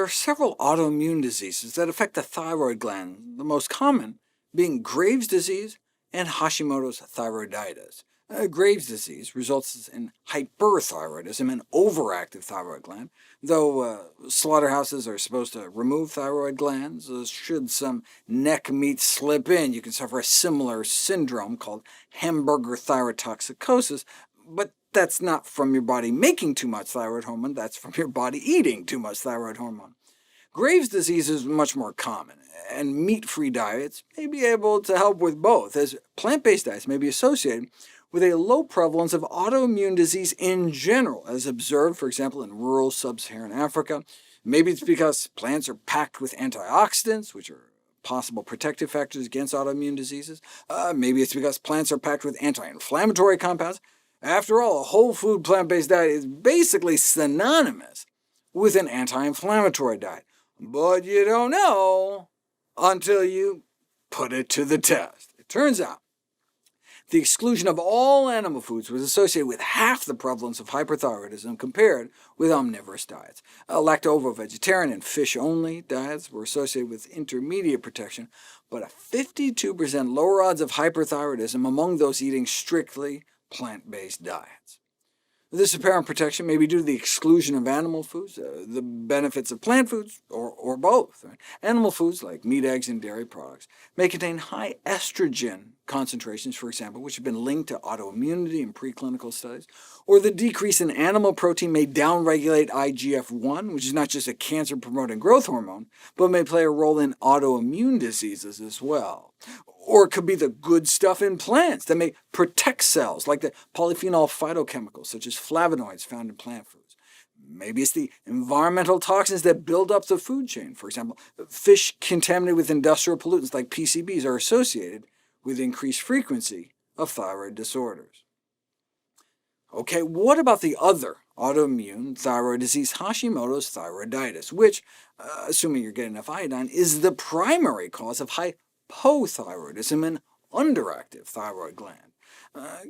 there are several autoimmune diseases that affect the thyroid gland, the most common being Graves' disease and Hashimoto's thyroiditis. Graves' disease results in hyperthyroidism, an overactive thyroid gland. Though slaughterhouses are supposed to remove thyroid glands, should some neck meat slip in, you can suffer a similar syndrome called hamburger thyrotoxicosis, but that's not from your body making too much thyroid hormone, that's from your body eating too much thyroid hormone. Graves' disease is much more common, and meat-free diets may be able to help with both, as plant-based diets may be associated with a low prevalence of autoimmune disease in general, as observed, for example, in rural sub-Saharan Africa. Maybe it's because plants are packed with antioxidants, which are possible protective factors against autoimmune diseases. Maybe it's because plants are packed with anti-inflammatory compounds. After all, a whole food plant-based diet is basically synonymous with an anti-inflammatory diet. But you don't know until you put it to the test. It turns out the exclusion of all animal foods was associated with half the prevalence of hyperthyroidism compared with omnivorous diets. Lacto-ovo-vegetarian and fish-only diets were associated with intermediate protection, but a 52% lower odds of hyperthyroidism among those eating strictly plant-based diets. This apparent protection may be due to the exclusion of animal foods, the benefits of plant foods, or both. Animal foods, like meat, eggs, and dairy products, may contain high estrogen concentrations, for example, which have been linked to autoimmunity in preclinical studies, or the decrease in animal protein may downregulate IGF-1, which is not just a cancer-promoting growth hormone, but may play a role in autoimmune diseases as well. Or it could be the good stuff in plants that may protect cells, like the polyphenol phytochemicals, such as flavonoids found in plant foods. Maybe it's the environmental toxins that build up the food chain. For example, fish contaminated with industrial pollutants like PCBs are associated with increased frequency of thyroid disorders. OK, what about the other autoimmune thyroid disease, Hashimoto's thyroiditis, which, assuming you're getting enough iodine, is the primary cause of hypothyroidism, an underactive thyroid gland.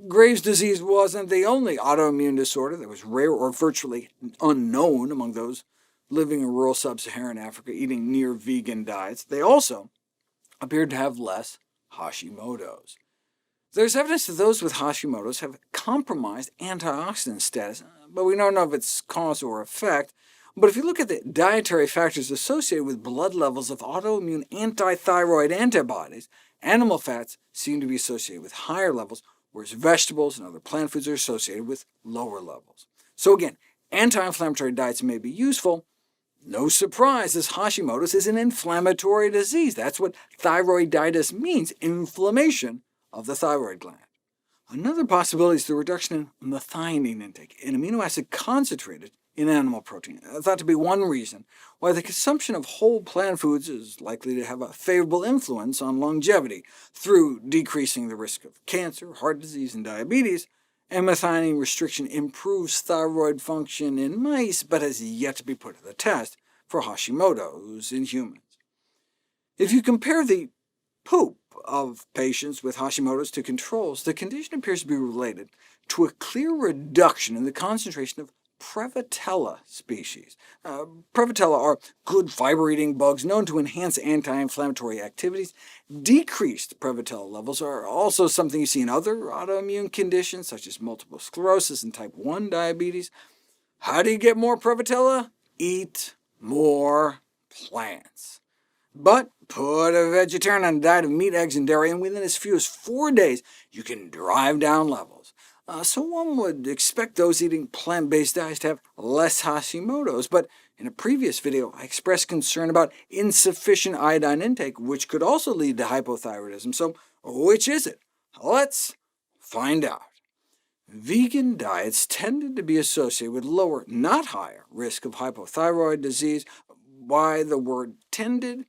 Graves' disease wasn't the only autoimmune disorder that was rare or virtually unknown among those living in rural sub-Saharan Africa eating near-vegan diets. They also appeared to have less Hashimoto's. There's evidence that those with Hashimoto's have compromised antioxidant status, but we don't know if it's cause or effect. But if you look at the dietary factors associated with blood levels of autoimmune anti-thyroid antibodies, animal fats seem to be associated with higher levels, whereas vegetables and other plant foods are associated with lower levels. So again, anti-inflammatory diets may be useful. No surprise, as Hashimoto's is an inflammatory disease. That's what thyroiditis means, inflammation of the thyroid gland. Another possibility is the reduction in methionine intake, an amino acid concentrated in animal protein, thought to be one reason why the consumption of whole plant foods is likely to have a favorable influence on longevity, through decreasing the risk of cancer, heart disease, and diabetes. And methionine restriction improves thyroid function in mice, but has yet to be put to the test for Hashimoto's in humans. If you compare the poop of patients with Hashimoto's to controls, the condition appears to be related to a clear reduction in the concentration of Prevotella species. Prevotella are good fiber-eating bugs known to enhance anti-inflammatory activities. Decreased Prevotella levels are also something you see in other autoimmune conditions, such as multiple sclerosis and type 1 diabetes. How do you get more Prevotella? Eat more plants. But put a vegetarian on a diet of meat, eggs, and dairy, and within as few as 4 days, you can drive down levels. So one would expect those eating plant-based diets to have less Hashimoto's, but in a previous video I expressed concern about insufficient iodine intake, which could also lead to hypothyroidism. So which is it? Let's find out. Vegan diets tended to be associated with lower, not higher, risk of hypothyroid disease. Why the word tended?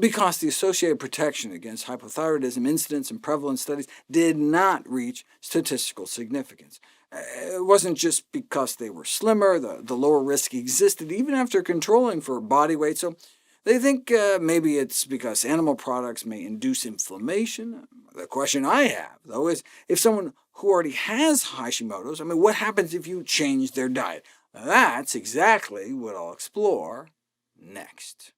Because the associated protection against hypothyroidism incidence and prevalence studies did not reach statistical significance. It wasn't just because they were slimmer, the lower risk existed even after controlling for body weight, so they think maybe it's because animal products may induce inflammation. The question I have, though, is if someone who already has Hashimoto's, what happens if you change their diet? That's exactly what I'll explore next.